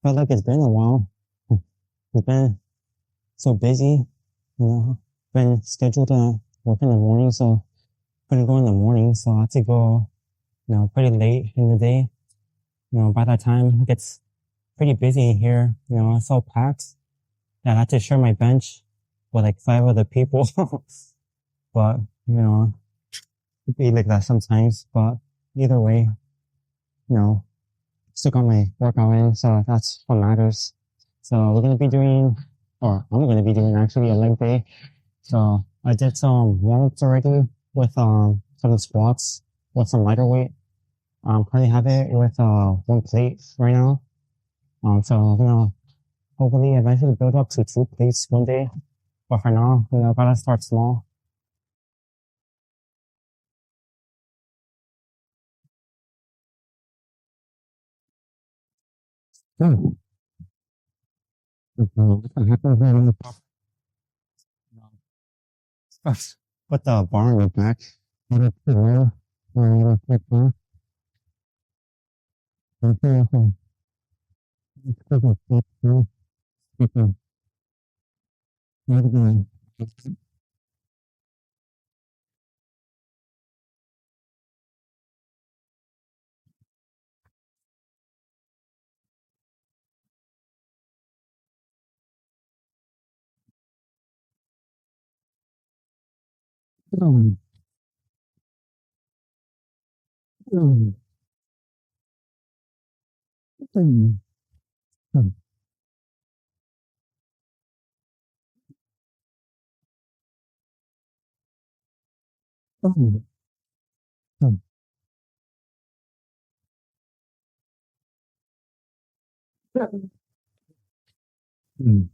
felt like it's been a while. It's been so busy, been scheduled to work in the morning, so couldn't go in the morning, so I had to go, pretty late in the day. By that time it gets pretty busy here, it's so packed that I had to share my bench with like 5 other people. But, it'd be like that sometimes, but either way, you know, still got my workout in, so that's what matters. So we're going to be doing, or I'm going to be doing actually a leg day. So I did some warm-ups already with, some squats with some lighter weight. Currently have it with, one plate right now. So I'm going to hopefully eventually build up to 2 plates one day. But for now, gotta start small. Hmm. What happens when the put the bar on your back? Put it to low, or flip back. Okay. It's good with flip through. Okay. Not again. Um, um, um, um, um, um, um, um.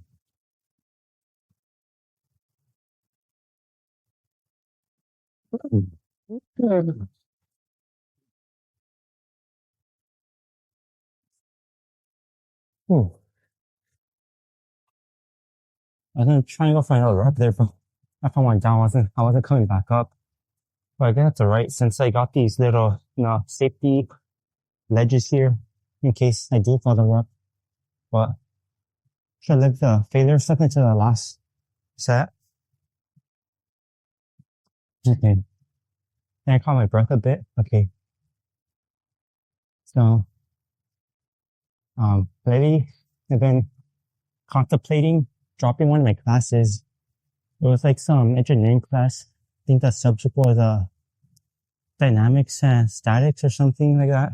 Oh, I was gonna try and go for another rep there, but I found my down I wasn't coming back up. But I guess that's alright since I got these little, safety ledges here in case I do fall the rep. But should I leave the failure stuff into the last set? Okay. Can I caught my breath a bit? Okay. So, lately I've been contemplating dropping one of my classes. It was like some engineering class. I think the subject was, dynamics and statics or something like that.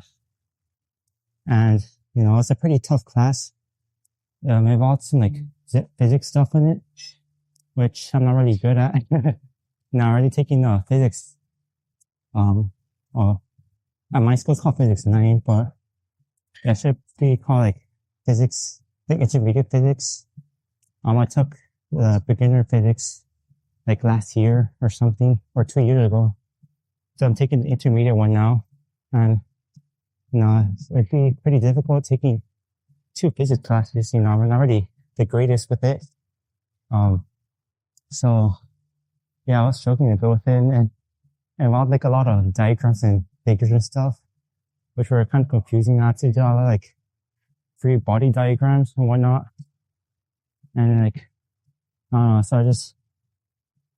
And, it's a pretty tough class. It involved some like physics stuff in it, which I'm not really good at. Not really taking physics. Well, at my school it's called physics 9, but it should be called like physics, like intermediate physics. I took beginner physics like last year or something, or 2 years ago. So I'm taking the intermediate one now, and it'd be pretty difficult taking 2 physics classes. I'm not really the greatest with it. So yeah, I was struggling a bit with it, and involved like a lot of diagrams and figures and stuff, which were kind of confusing. I had to do a lot of like free body diagrams and whatnot, and like I don't know. So I just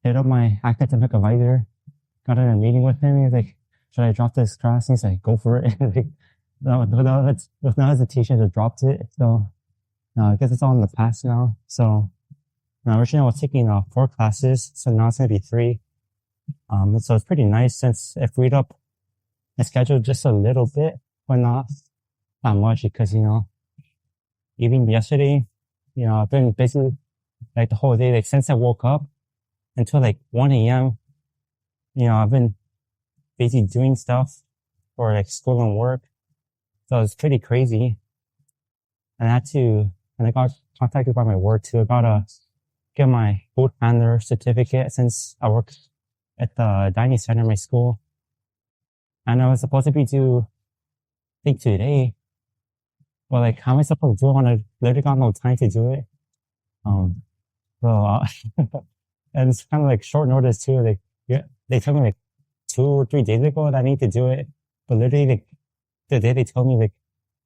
hit up my academic advisor, got in a meeting with him. He's like, "Should I drop this class?" And he's like, "Go for it." Like, with no hesitation, just dropped it. So I guess it's all in the past now. So originally I was taking 4 classes, so now it's gonna be 3. So it's pretty nice since it freed up my schedule just a little bit, but not that much because even yesterday, I've been busy like the whole day, like since I woke up until like 1 a.m. I've been busy doing stuff for like school and work. So it's pretty crazy. And I got contacted by my work too. I gotta get my food handler certificate since I work at the dining center in my school. And I was supposed to be due, I think today. But like, how am I supposed to do it when I literally got no time to do it? Um, so, and it's kind of like short notice too. Like, yeah, they told me like 2 or 3 days ago that I need to do it. But literally like the day they told me like,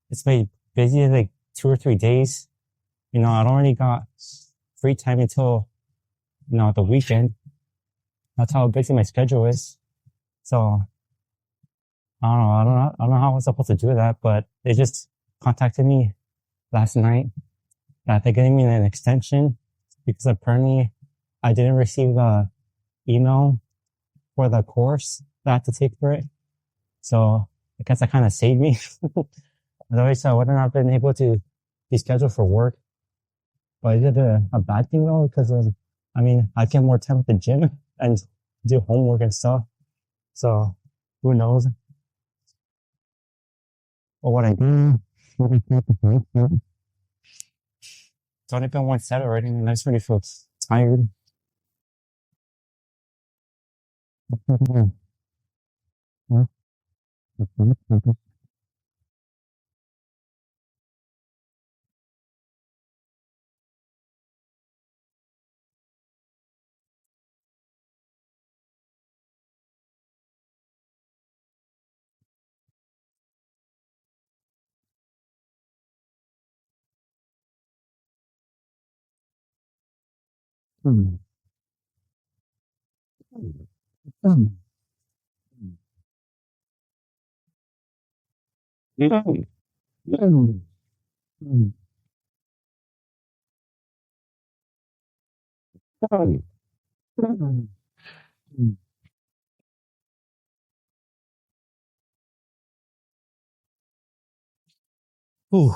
it's my busiest like 2 or 3 days. You know, I already got free time until, you know, the weekend. That's how busy my schedule is. So I don't know how I was supposed to do that, but they just contacted me last night that they're giving me an extension because apparently I didn't receive the email for the course that I had to take for it. So I guess that kind of saved me. Otherwise, I wouldn't have been able to be scheduled for work. But is it a bad thing though? Because I mean, I get more time at the gym and do homework and stuff. So who knows? But what I do, it's only been one set already, and I just really feel tired. Ooh.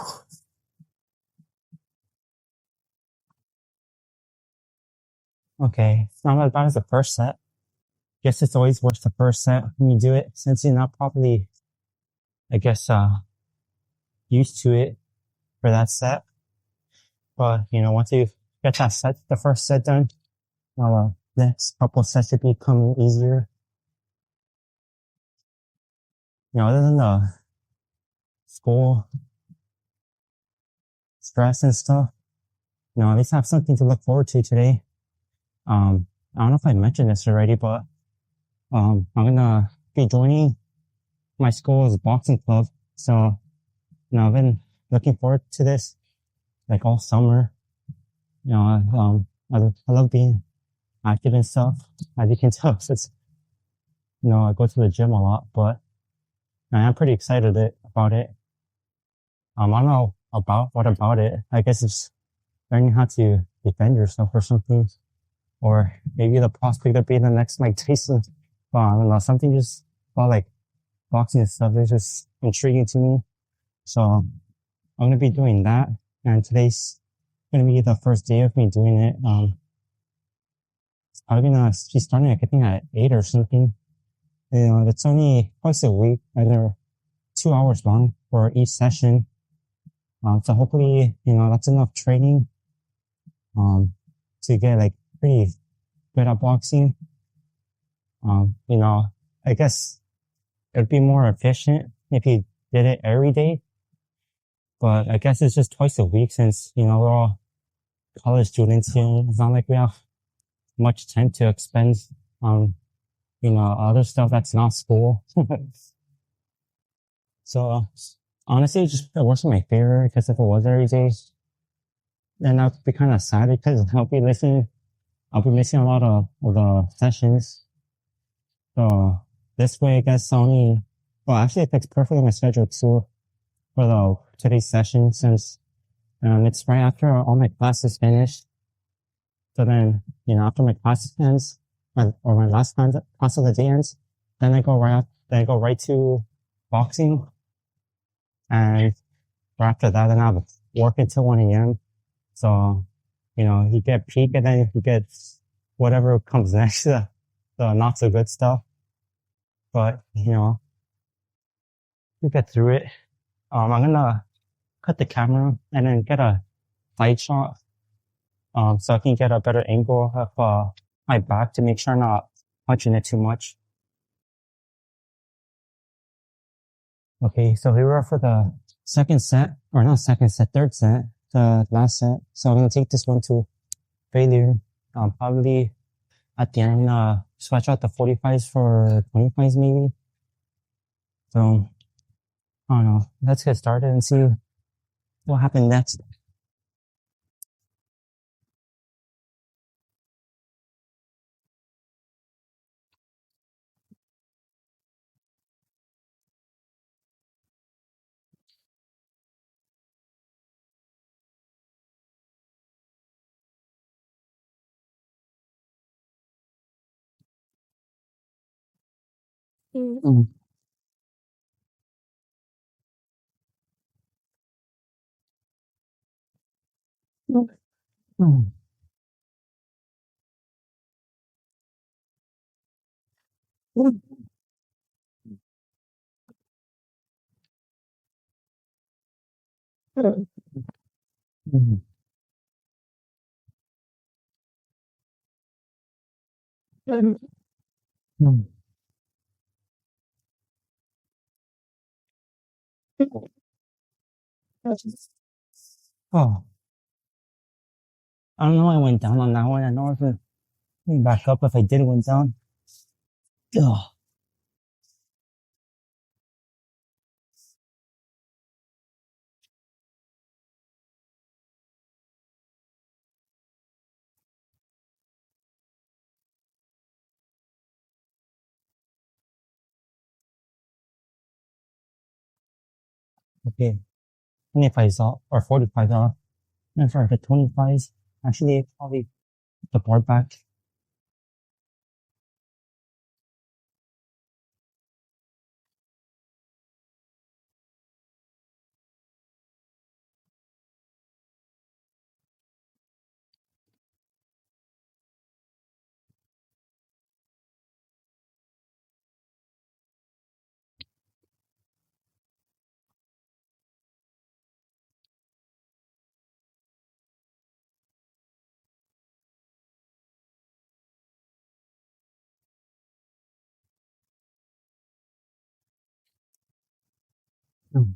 Okay, it's not as bad as the first set. Guess it's always worse the first set when you do it, since you're not probably, I guess, used to it for that set. But, you know, once you get that set, the first set done, well, next couple sets should become easier. You know, other than the school stress and stuff, you know, at least I have something to look forward to today. I don't know if I mentioned this already, but, I'm gonna be joining my school's boxing club. So, you know, I've been looking forward to this, like all summer. You know, I love being active and stuff. As you can tell, since, you know, I go to the gym a lot, but I am pretty excited about it. I don't know what about it. I guess it's learning how to defend yourself or something. Or maybe the prospect of being the next Mike Tyson. But I don't know, something just about like boxing and stuff is just intriguing to me. So I'm going to be doing that. And today's going to be the first day of me doing it. It's probably going to be starting, I think, at 8 or something. You know, it's only twice a week, either 2 hours long for each session. So hopefully, you know, that's enough training, to get like pretty good at boxing. You know, I guess it would be more efficient if you did it every day. But I guess it's just twice a week since, you know, we're all college students here. It's not like we have much time to expend on, you know, other stuff that's not school. So honestly, it works in my favor, because if it was every day, then I'd be kind of sad because I'll be missing a lot of the sessions. So this way, I guess well, actually it fits perfectly my schedule too for today's session, since, it's right after all my classes finish. So then, you know, after my class ends, or my last class of the day ends, then I go right to boxing. And right after that, then I have work until 1 a.m. So, you know, you get peak and then you get whatever comes next, the not so good stuff. But, you know, you get through it. I'm gonna cut the camera and then get a side shot, so I can get a better angle of, my back to make sure I'm not punching it too much. Okay, so here we are for the third set, the last set. So I'm gonna take this one to failure. Probably at the end, switch out the 45s for 25s maybe. So, I don't know. Let's get started and see What happened next? Mm. Mm. Mm. Mm. Mm. Oh, I don't know. I went down on that one. I know if it back up if I did went down. Oh, okay. 25 off or 45 off. And for the 25s, actually, probably the board back. Mm.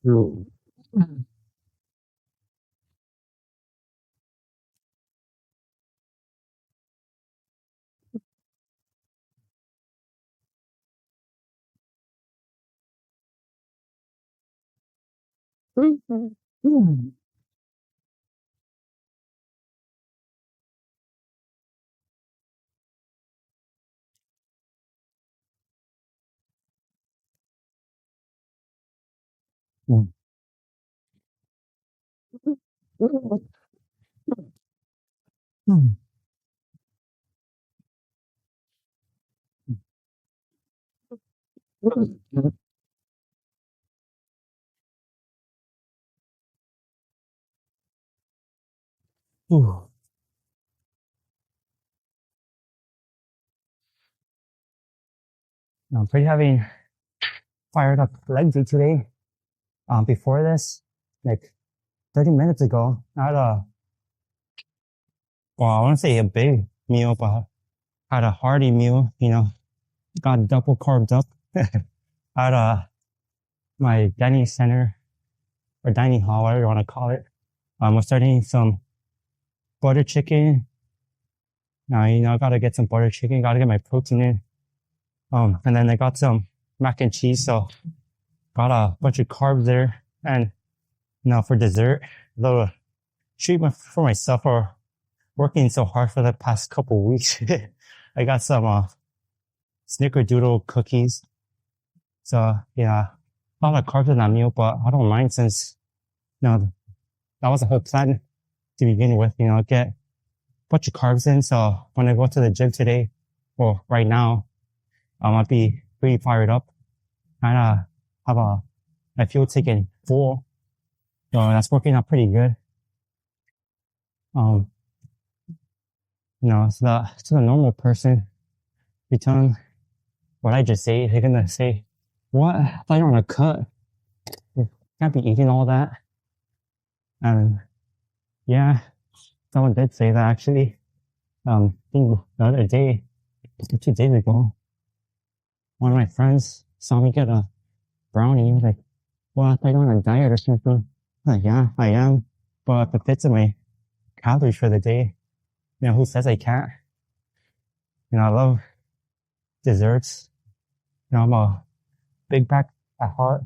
Mm. Mm. Mm. Mm. Mm. Mm. Ooh. I'm pretty having fired up leg day today. Before this, like 30 minutes ago, I had I want to say a big meal, but I had a hearty meal, got double carbed up. I had my dining center or dining hall, whatever you want to call it. Was starting some butter chicken. Now, I gotta get some butter chicken, gotta get my protein in. And then I got some mac and cheese, so got a bunch of carbs there. And now for dessert, a little treatment for myself for working so hard for the past couple of weeks. I got some snickerdoodle cookies. So yeah, a lot of carbs in that meal, but I don't mind since that was a whole plan to begin with. Get a bunch of carbs in. So when I go to the gym today, or right now, I'll be pretty fired up. Kind of have my fuel taken full. So that's working out pretty good. Um, to the normal person, you tell them what I just say, they're gonna say, "What? I thought you're on a cut. You can't be eating all that." And yeah, someone did say that actually. I think the other day, 2 days ago, one of my friends saw me get a brownie. He was like, "Well, I thought you're on a diet or something." I'm like, yeah, I am, but if it fits in my calories for the day, who says I can't? I love desserts. I'm a big back at heart.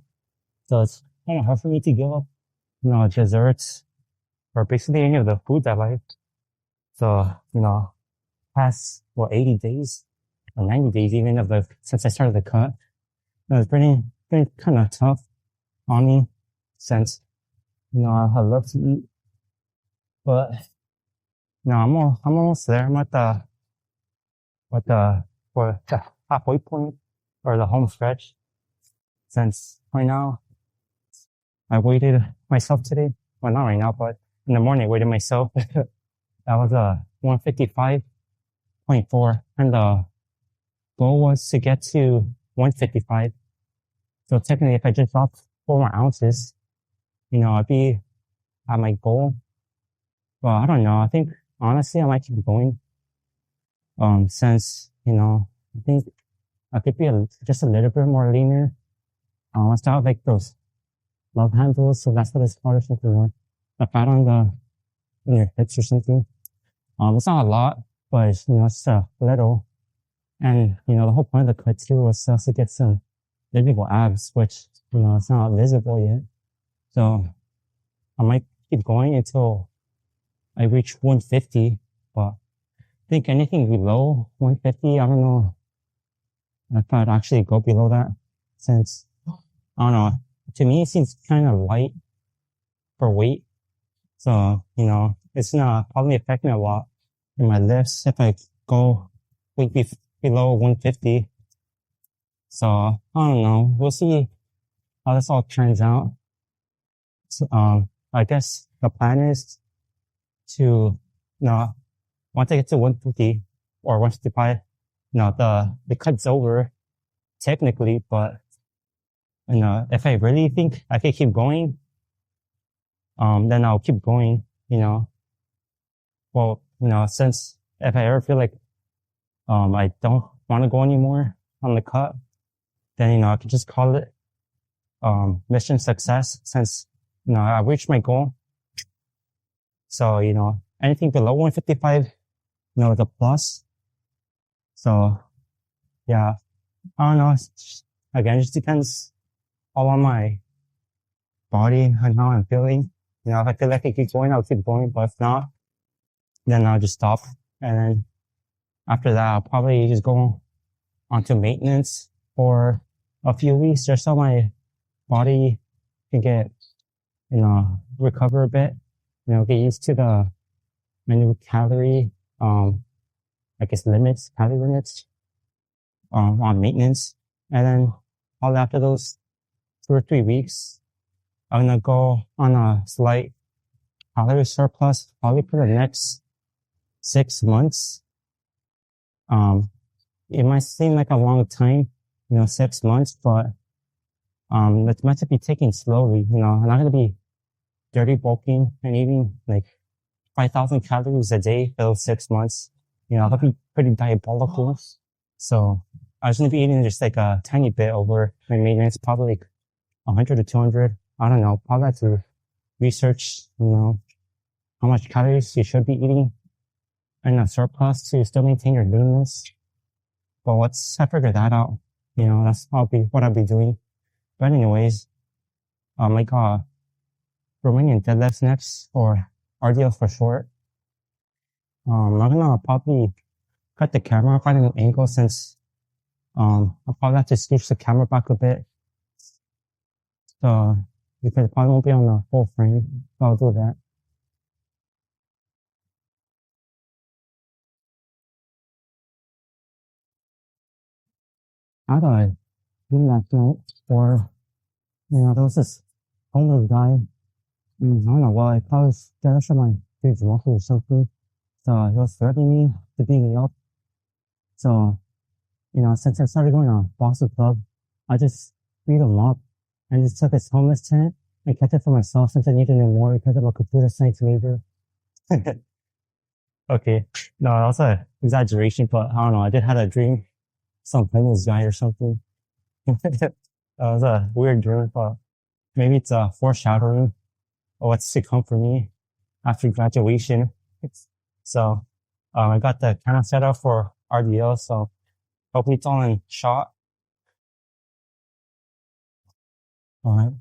So it's kind of hard for me to give up, desserts or basically any of the foods I like. So, past, 80 days or 90 days even since I started the cut, it's been kind of tough on me since, I love to eat, but, I'm almost there. I'm at for the halfway point or the home stretch since right now I weighted myself today. Well, not right now, but in the morning I weighted myself. That was 155.4 and the goal was to get to 155. So technically if I just dropped 4 more ounces, I'd be at my goal. Well, I don't know. I think honestly I might keep going. Since, I think I could be just a little bit more leaner. I start like those love handles. So that's what it's called or something, or the fat on your hips or something. It's not a lot, but it's a little. And, the whole point of the cut too was also to get some visible abs, which, it's not visible yet. So I might keep going until I reach 150, but I think anything below 150, I don't know if I'd actually go below that since, I don't know, to me it seems kind of light for weight. So, it's not probably affect me a lot in my lifts if I go weight below 150. So, I don't know. We'll see how this all turns out. So, I guess the plan is to, once I get to 150 or 155, the cut's over technically, but, if I really think I can keep going, then I'll keep going, Well, since if I ever feel like, I don't want to go anymore on the cut, then, I could just call it, mission success since, I reached my goal. So, anything below 155, is a plus. So, yeah, I don't know. Again, it just depends all on my body and how I'm feeling. If I feel like I keep going, I'll keep going. But if not, then I'll just stop. And then after that, I'll probably just go onto maintenance for a few weeks just so my body can get, recover a bit, get used to the new calorie, I guess calorie limits, on maintenance. And then all after those 2 or 3 weeks, I'm going to go on a slight calorie surplus probably for the next 6 months. It might seem like a long time, 6 months, but, it's meant to be taken slowly, I'm not going to be dirty bulking and eating like 5,000 calories a day for those 6 months. That'll be pretty diabolical. So I was going to be eating just like a tiny bit over my maintenance, probably like 100 to 200. I don't know. Probably have to research, how much calories you should be eating in a surplus to still maintain your leanness. But once I figure that out, that's what I'll be doing. But anyways, I got Romanian Deadlifts next, or RDL for short. I'm gonna probably cut the camera, find a new angle since, I'll probably have to scooch the camera back a bit. So, because it probably won't be on the full frame, so I'll do that. I had a dream last night where, there was this homeless guy. I don't know why, I probably was jealous of my dude's muscle or something. So he was threatening me to beat me up. So, since I started going to Boston Club, I just beat him up and just took his homeless tent and kept it for myself since I needed it more because I'm a computer science major. Okay. No, that was an exaggeration, but I don't know. I did have a dream. Some homeless guy or something. That was a weird dream, but maybe it's a foreshadowing of what's to come for me after graduation. So, I got the camera set up for RDL, so hopefully it's all in shot. All right.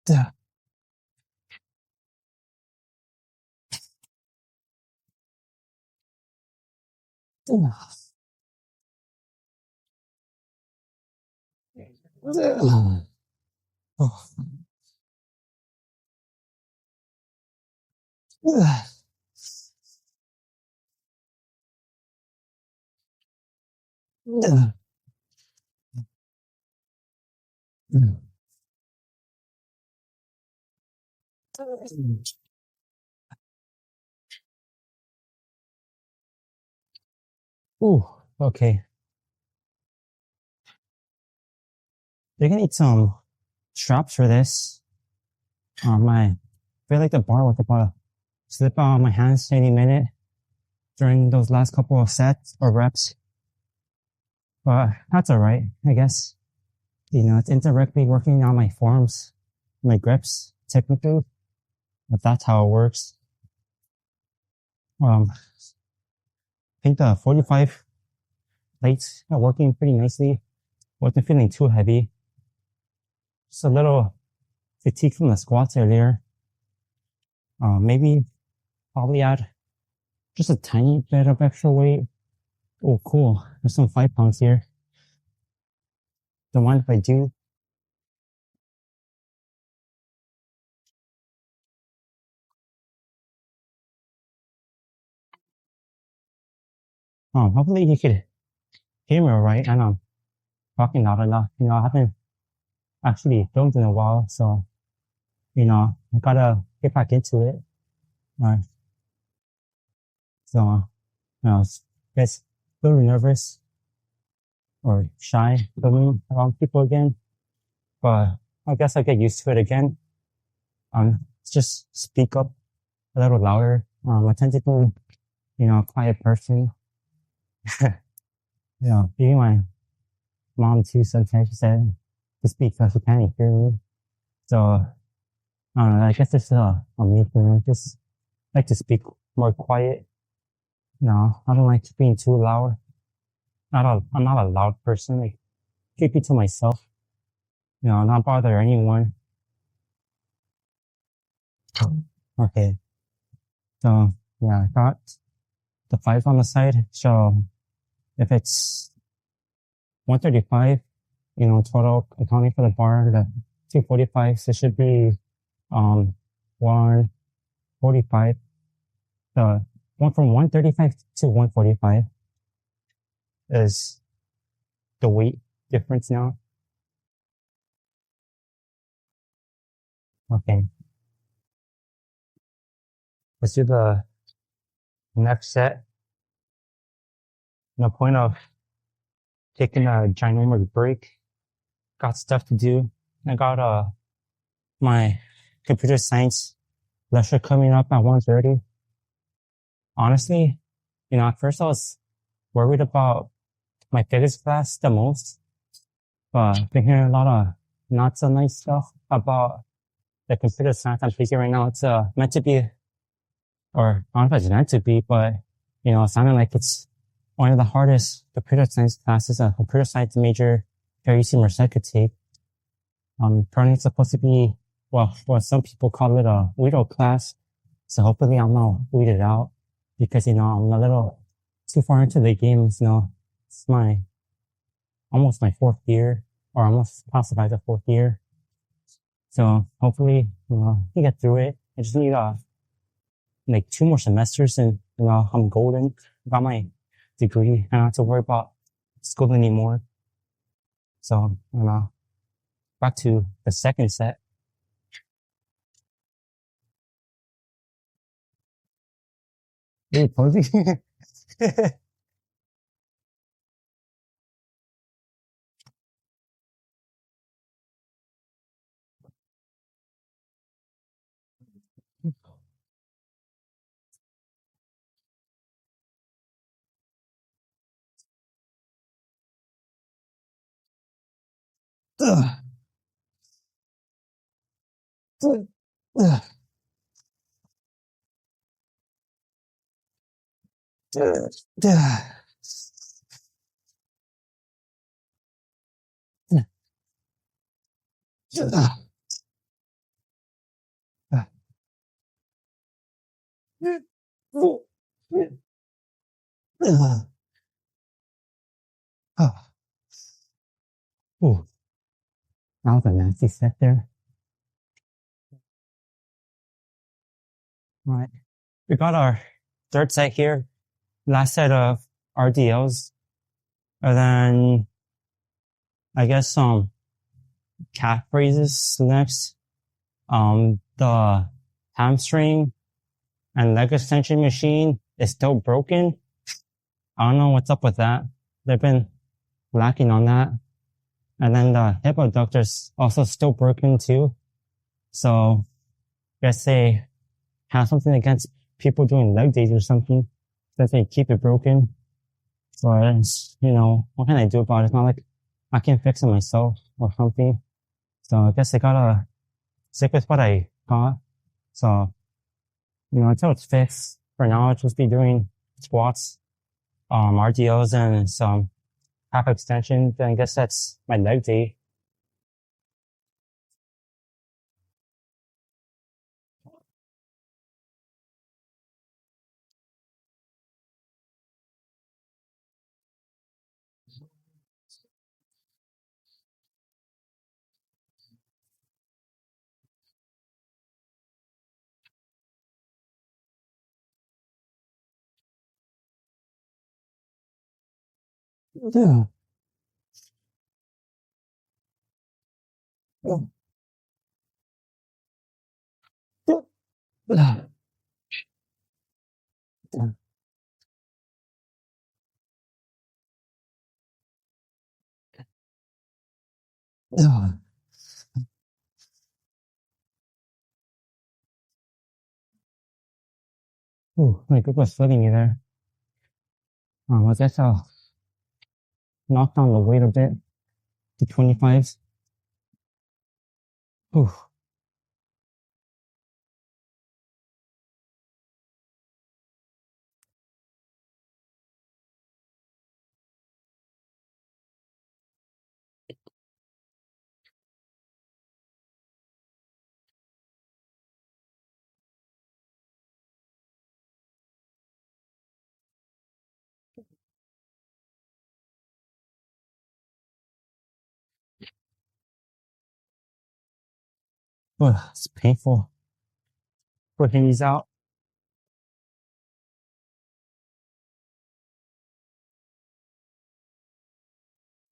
Yeah. Yeah. Ooh, okay. They're gonna need some straps for this. I feel like the bar was about to slip out of my hands any minute during those last couple of sets or reps. But that's alright, I guess. It's indirectly working on my forms, my grips, technically, but that's how it works. I think the 45 plates are working pretty nicely. Wasn't feeling too heavy. Just a little fatigue from the squats earlier. Maybe probably add just a tiny bit of extra weight. Oh, cool. There's some 5 pounds here. Don't mind if I do. Hopefully you could hear me all right. And I'm talking loud enough. I haven't actually filmed in a while, so I gotta get back into it. Alright. So, I guess a little nervous or shy filming around people again, but I guess I'll get used to it again. Just speak up a little louder. I tend to be, a quiet person. Even my mom too sometimes she said to speak so she can't hear me. So, I don't know, I guess it's a me thing. I just like to speak more quiet. I don't like being too loud. I'm not a loud person. Like, keep it to myself. Not bother anyone. Okay. So, yeah, I got the 5 on the side. So, if it's 135, total accounting for the bar, the 245, so it should be, 145. The one from 135 to 145 is the weight difference now. Okay. Let's do the next set. No point of taking a ginormous break. Got stuff to do. I got, my computer science lecture coming up at 1:30. Honestly, at first I was worried about my physics class the most, but I've been hearing a lot of not so nice stuff about the computer science I'm taking right now. It's meant to be, or I don't know if it's meant to be, but it sounded like it's one of the hardest computer science classes a computer science major Parisi Merced could take. Apparently it's supposed to be, well, what some people call it a weirdo class. So hopefully I'm not weeded out because, I'm a little too far into the games. It's almost my 4th year, or almost possibly the 4th year. So hopefully, I get through it. I just need, like 2 more semesters and, I'm golden. Got my degree. I don't have to worry about school anymore. So, back to the second set. Hey, posing. Ooh, that was a nasty set there. All right. We got our third set here. Last set of RDLs. And then I guess some calf raises next. The hamstring and leg extension machine is still broken. I don't know what's up with that. They've been lacking on that. And then the hip abductor's also still broken too. So I guess they have something against people doing leg days or something that they keep it broken. So it's, what can I do about it? It's not like I can fix it myself or something. So I guess I gotta stick with what I got. So, until it's fixed, for now I'll just be doing squats, RDLs and some half extension. Then I guess that's my leg day. Yeah. Ooh, my grip was slipping me there. I guess I'll knock down the weight a bit to 25s. Ooh. It's painful. Putting these out.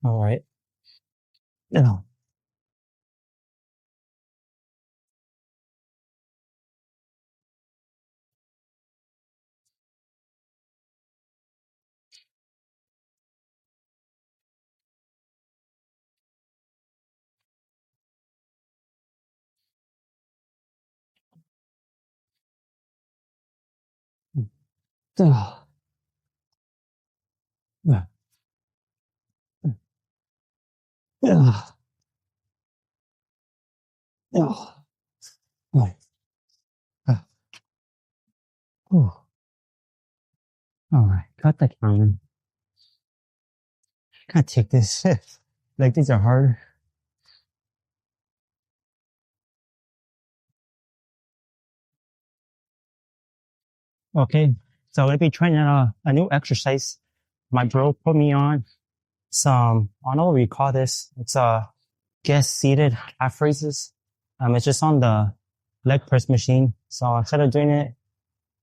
All right. Yeah. Yeah. Yeah. Yeah. Yeah. Right. Ooh. All right. Cut the camera. Can't take this shit. Like, these are hard. Okay. So I'm going to be trying a new exercise. My bro put me on some, I don't know what we call this. It's guest seated calf raises. It's just on the leg press machine. So instead of doing it,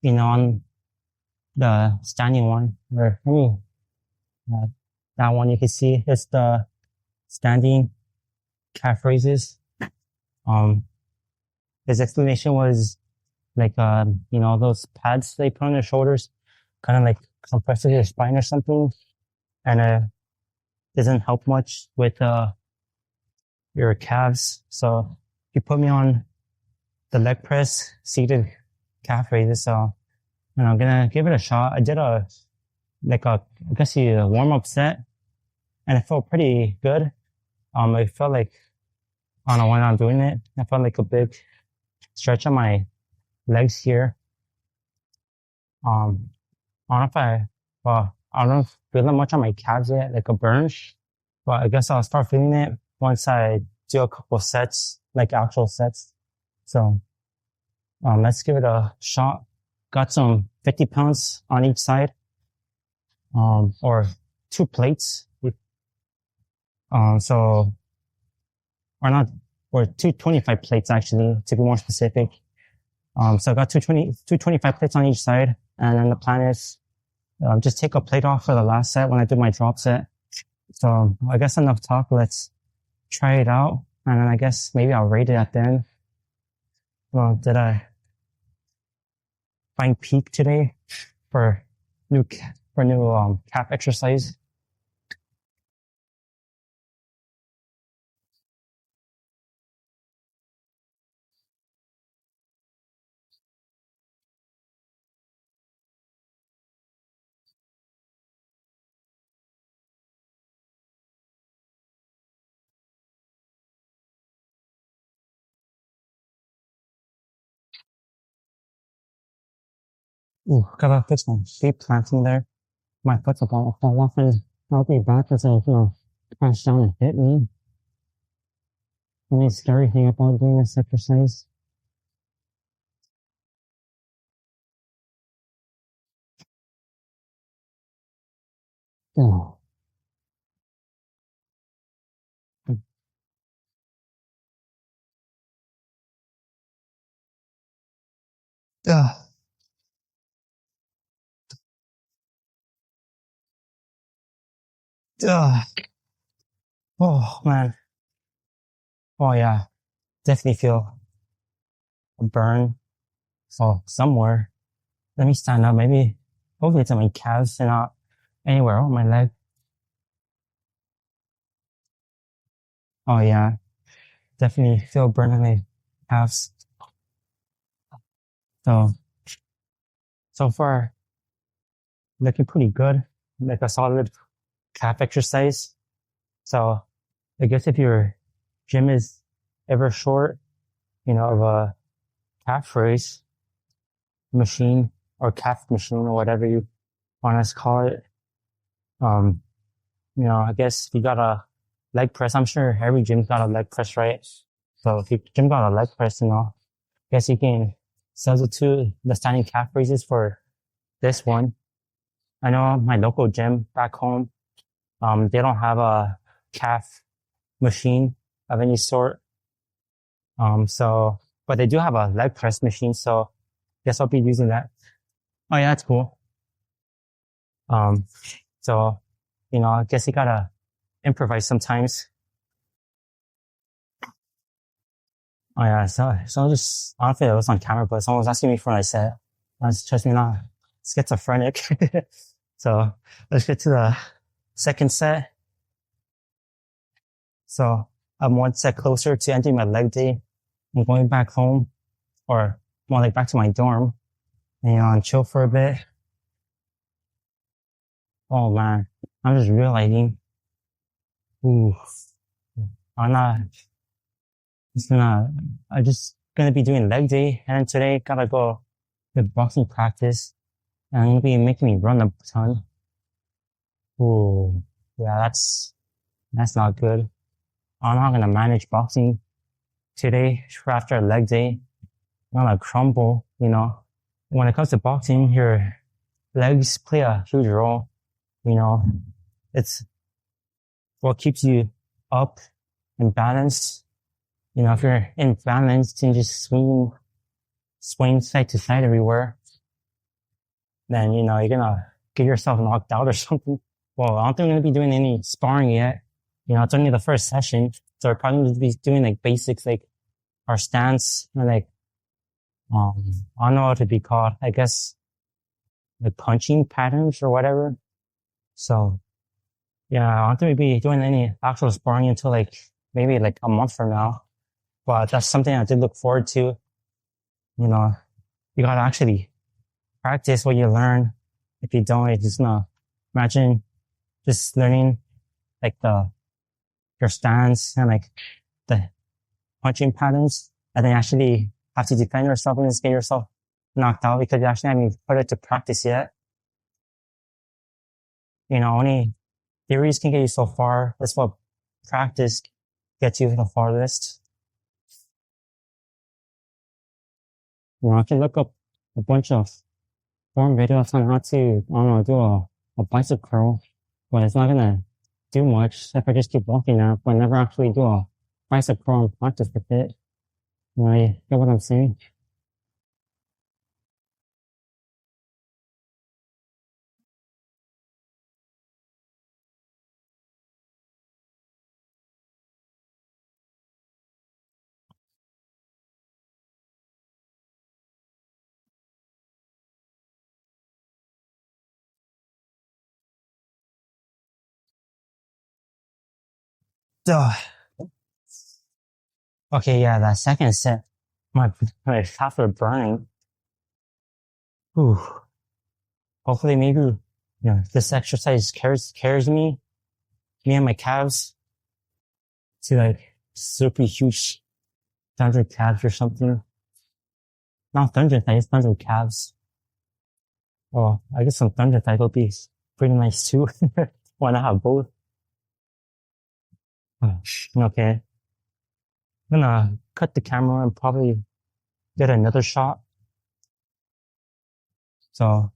on the standing one, or that one you can see, it's the standing calf raises. His explanation was like, those pads they put on their shoulders, kind of like compresses your spine or something, and doesn't help much with your calves. So he put me on the leg press seated calf raises. So, I'm gonna give it a shot. I did a warm up set, and it felt pretty good. I felt like, I don't know, when I'm doing it, I felt like a big stretch on my legs here. I don't know if I don't feel it much on my calves yet, like a burn, but I guess I'll start feeling it once I do a couple sets, like actual sets. So, let's give it a shot. Got some 50 pounds on each side, or 2 plates. So, or not, or 225 plates actually, to be more specific. So I got 225 plates on each side. And then the plan is, just take a plate off for the last set when I do my drop set. So I guess enough talk. Let's try it out. And then I guess maybe I'll rate it at the end. Well, did I find peak today for new calf exercise? Ooh, gotta fix my feet planting there. My foot's about to fall off and I'll be back as I, crash down and hit me. The only scary thing about doing this exercise. Oh. Ugh. Ugh. Oh man. Oh yeah. Definitely feel a burn. Oh, somewhere. Let me stand up. Maybe, hopefully it's on my calves and not anywhere on my leg. Oh yeah. Definitely feel a burn on my calves. So, so far, looking pretty good. Like a solid calf exercise. So I guess if your gym is ever short, of a calf raise machine or calf machine or whatever you want to call it, I guess if you got a leg press, I'm sure every gym's got a leg press, right? So if your gym got a leg press, I guess you can substitute the standing calf raises for this one. I know my local gym back home, they don't have a calf machine of any sort. But they do have a leg press machine, so I guess I'll be using that. Oh yeah, that's cool. Um, so, I guess you gotta improvise sometimes. Oh yeah, so I don't think it was on camera, but someone was asking me for my set. Trust me, not schizophrenic. So let's get to the second set. So I'm one set closer to ending my leg day. I'm going back home, or more like back to my dorm, and chill for a bit. Oh man, I'm just realizing, ooh, I'm not, I'm just gonna be doing leg day, and today gotta go to boxing practice, and I'm gonna be making me run a ton. Ooh, yeah, that's not good. I'm not gonna manage boxing today after a leg day. I'm gonna crumble, When it comes to boxing, your legs play a huge role. It's what keeps you up and balanced. If you're imbalanced and just swing side to side everywhere, then, you're gonna get yourself knocked out or something. Well, I don't think I'm gonna be doing any sparring yet. It's only the first session. So we're probably going to be doing like basics, like our stance or like, I don't know what it'd be called. I guess like punching patterns or whatever. So yeah, I don't think we'll be doing any actual sparring until like maybe like a month from now. But that's something I did look forward to. You gotta actually practice what you learn. If you don't, it's just not, imagine just learning like the your stance and like the punching patterns, and then actually have to defend yourself and just get yourself knocked out because you actually haven't put it to practice yet. You know, only theories can get you so far. That's what practice gets you the farthest. You know, I can look up a bunch of forum videos on how to, I don't know, do a bicep curl, but it's not gonna do much if I just keep walking now, but never actually do a bicep curl and practice with it. You know, you get what I'm saying? Duh. Okay, yeah, that second set, my half are burning. Ooh. Hopefully, maybe, you know, this exercise carries me and my calves to like super huge thunder calves or something. Not thunder thighs, thunder calves. Well, I guess some thunder thighs will be pretty nice too. Why not have both? Okay. I'm gonna cut the camera and probably get another shot. So,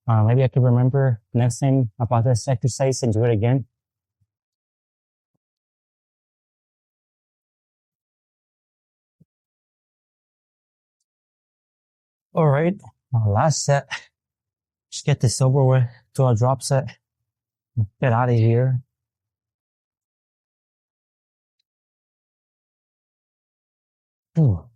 maybe I could remember next time about this exercise and do it again. All right. Last set. Just get this over with to a drop set. Get out of here. Ooh.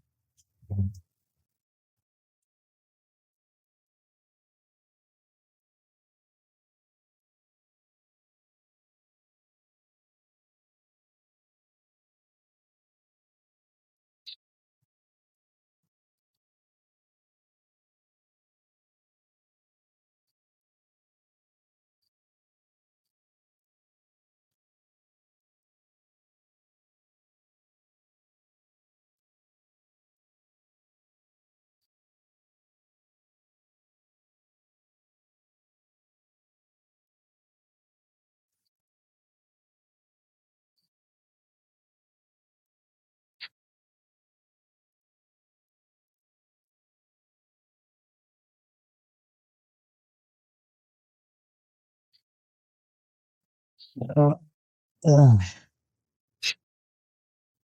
Uh, uh,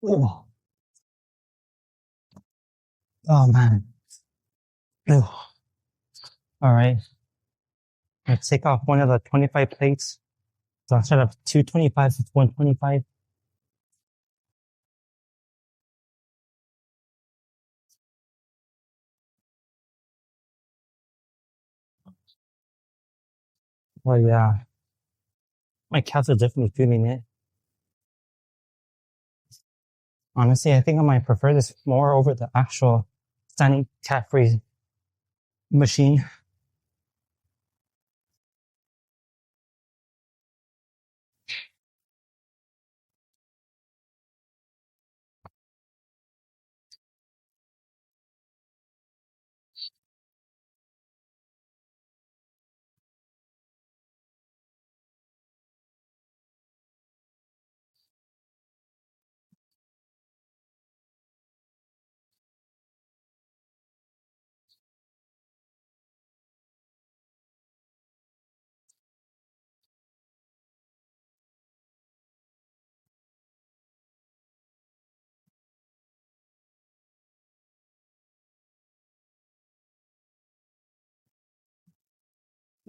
oh, oh man. Ew. All right. Let's take off one of the 25 plates. So instead of 225, it's 125. Oh yeah. My calves are definitely feeling it. Honestly, I think I might prefer this more over the actual standing calf raise machine.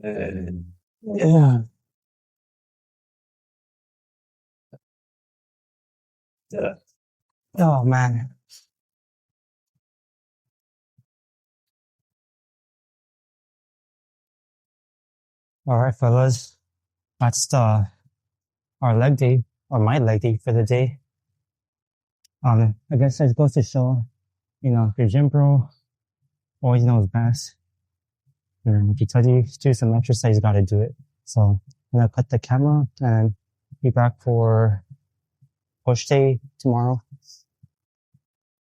Yeah. Oh man. All right, fellas. That's our leg day or my leg day for the day. I guess it goes to show, you know, if you're gym bro, always knows best. You know, if he tells you to do some exercise, you gotta do it. So I'm gonna cut the camera and be back for push day tomorrow.